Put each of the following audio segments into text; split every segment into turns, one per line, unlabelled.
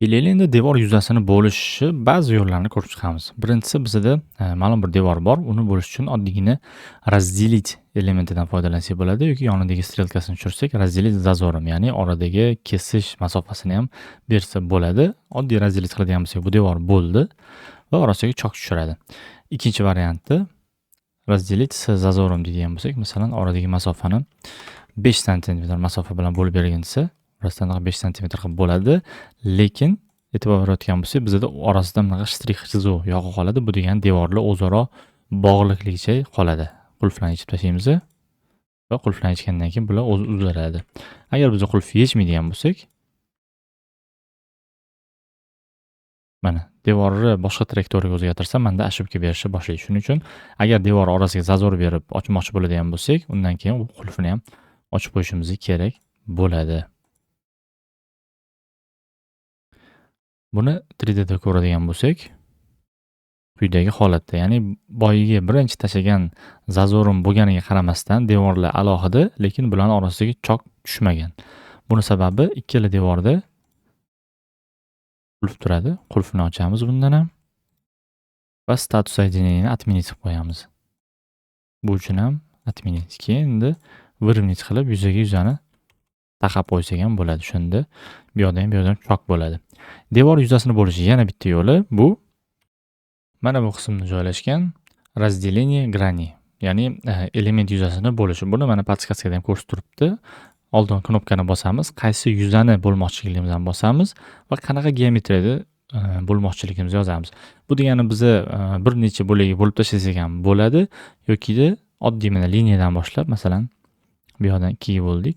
Kelaylik endi devor yuzasini bo'lishi ba'zi yo'llarni ko'rib chiqamiz. Birinchisi bizada ma'lum bir devor bor. Uni bo'lish uchun oddiygina разделить elementidan foydalansak bo'ladi yoki yonidagi strelkasini tushirsak разделить зазором, ya'ni oradagi kesish masofasini ham bersa bo'ladi. Oddiy разделить qiladigan bo'lsak, bu devor bo'ldi va orasiga chok tushiradi. Ikkinchi varianti разделить с зазором deydigan bo'lsak, masalan, oradagi masofani 5 santimetr masofa bilan bo'lib bergin desa, orasidan 5 santimetr qilib bo'ladi, lekin e'tibor berayotgan bo'lsak, bizda orasida bunaqa shtrix chizuv yog'i qoladi. Bu degani devorlar o'zaro bog'liqligicha qoladi. Qulflarni yechib tashlaymiz va qulflarni yechgandan keyin bular o'zi uziladi. Agar biz qulf yechmaydigan bo'lsak, mana devorni boshqa trayektoriyaga o'zgartirsam, menda ошибка berishni boshlaydi. Shuning uchun agar devor orasiga zazor berib ochmoqchi bo'ladigan bo'lsak, undan keyin u qulfini ham ochib qo'yishimiz kerak bo'ladi. Buni 3D da ko'radigan bo'lsak, quyidagi holatda, ya'ni boyiga birinchi tashlagan zazorim bo'lganiga qaramasdan devorlar alohida, lekin bularning orasiga chok tushmagan. Buni sababi ikkala devorda qulf turadi. Qulfni ochamiz bundan ham va status соединениeni отменить qilib qo'yamiz. Bu uchun ham отменить. Keyin endi выровнять qilib yuzani taqab qo'ysak ham bo'ladi. Shunda bu yoqdan ham bu yoqdan chok bo'ladi. Devor yuzasini bo'lishi yana bitta yo'li bu mana bu qismda joylashgan разделение граней, ya'ni element yuzasini bo'lishi. Buni mana podskazkada ham ko'rsatib turibdi. Oldin knopkani bosamiz, qaysi yuzani bo'lmoqchiligimizni bosamiz va qanaqa geometriyada bo'lmoqchiligimizni yozamiz. Bu degani biz bir necha bo'lakka bo'lib tashlasak ham bo'ladi yoki oddiy mana liniyadan boshlab, masalan, bu yoqdan 2 ga bo'ldik.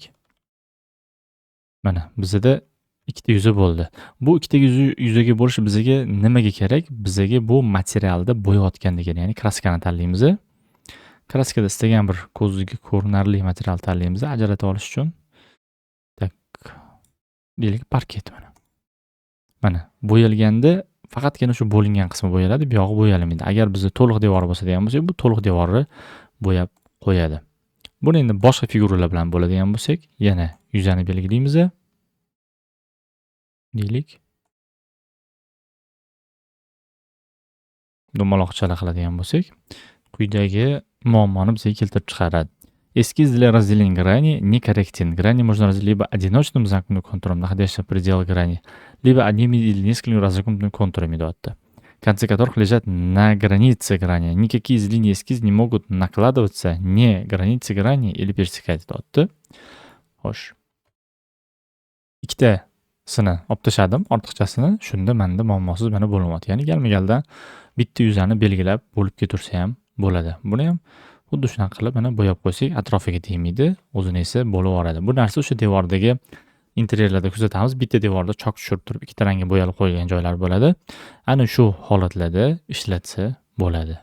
Mana bizda ikkita yuzi bo'ldi. Bu ikkita yuzaga bo'lish bizga nimaga kerak? Bizga bu materialda bo'yayotganda kerak, ya'ni kraskani tanlaymiz. Kraskada istagan bir ko'zga ko'rinarli material tanlaymiz ajratib olish uchun. Tak. Deylik parket mana. Mana bo'yalganda faqatgina shu bo'lingan qismi bo'yaladi, bu yog'i bo'yalmaydi. Agar bizda to'liq devor bo'lsa degan bo'lsak, bu to'liq devorni bo'yab qo'yadi. Buni endi boshqa figuralar bilan bo'ladigan bo'lsak, yana yuzani belgilaymiz. Deylik. Dumaloqchalar qiladigan bo'lsak, quyidagi muammoni bizga keltirib chiqaradi. Эскиз для разделения грани некорректен. Грани можно разделить либо одиночным замкнутым контуром, находящимся в пределах грани, либо одними или несколькими разомкнутыми контурами, концы которых лежат на границе грани. Никакие из линий эскиз не могут накладываться не границы грани или пересекать. Xo'sh. Ikkitasini olib tashladim, ortiqchasini. Shunda menda muammosiz mana bo'lyapti. Ya'ni galma-galdan bitta yuzani belgilab bo'lib ketursa ham bo'ladi. Buni ham xuddi shunaqa qilib mana bo'yab qo'ysak, atrofiga tegmaydi, o'zini esa bo'lib yuboradi. Bu narsa o'sha devordagi interyerlarda kuzatamiz. Bitta devorda chok tushirib turib, ikkita rangga bo'yalib qo'yilgan joylar bo'ladi. Ana shu holatlarda ishlatsa bo'ladi.